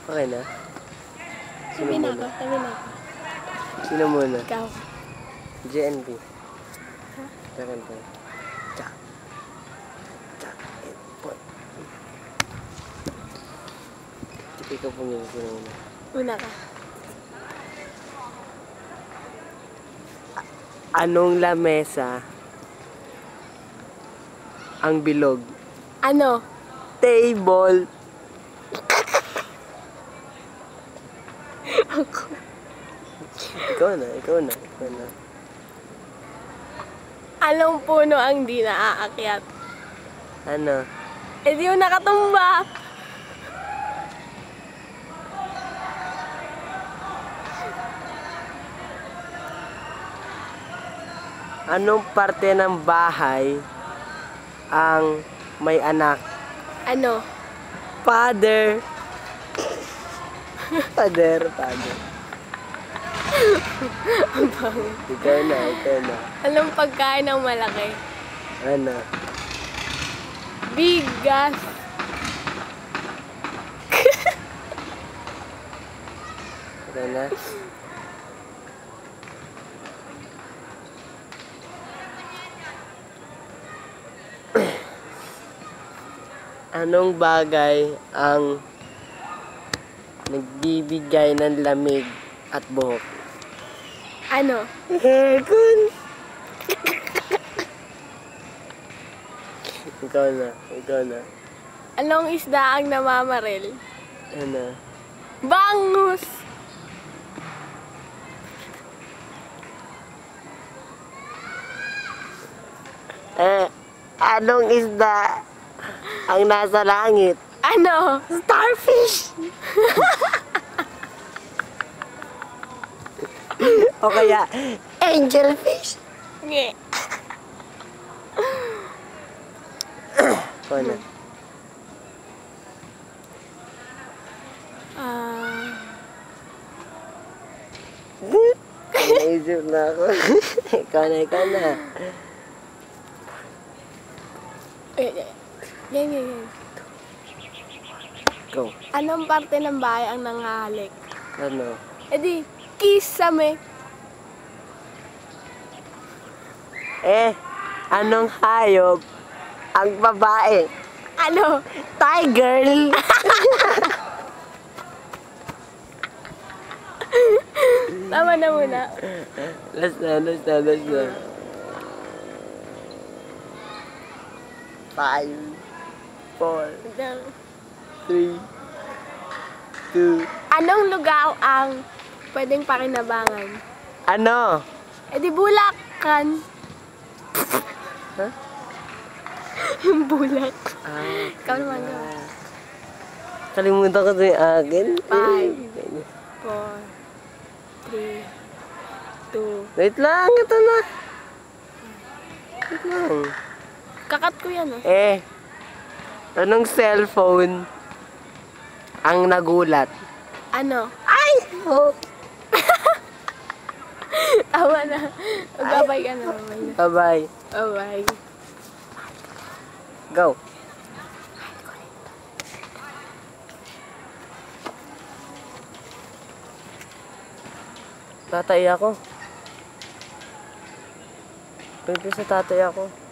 Okay na? Tabi na ako. Sino muna? Ikaw. JNB. Ha? Takan pa. Tsak. Ikaw po niya. Sino muna? Una ka. Anong lamesa ang bilog? Ano? Table. Ako. Ikaw na. Anong puno ang di naaakyat? Ano? Eh di yung nakatumba. Anong parte ng bahay ang may anak? Ano? Father. Father. Ikaw na. Anong pagkain ng malaki? Ano? Bigas. Ikaw na? Anong bagay ang nagbibigay ng lamig at buhok? Ano? Aircon! Ikaw na. Anong isda ang namamaril? Ano? Bangus! Anong isda ang nasa langit? Ano? Starfish! O kaya, angelfish? Nge. Ikaw na. Naisip na ako. Ikaw na. Ganyan. Go. Anong parte ng bahay ang nanghahalik? Ano? Eh di, kisame. Anong hayop ang babae? Ano? Tiger! Tama na muna. Last na. 5, 4, 3, 2. Anong lugaw ang pwedeng pakinabangan? Ano? Eh di Bulacan. Huh? Yung bulak. Ikaw Diba? naman yun. Kalimutan ko yung akin. 5, 4, 3, 2. Wait lang, ito na. Wait lang. Kakat ko yan Anong cellphone ang nagulat? Ano? Ay! Oh. Tama na. Magbabay ka na. Bye-bye. Bye-bye. Go. Tatay ako. Pwede sa tatay ako.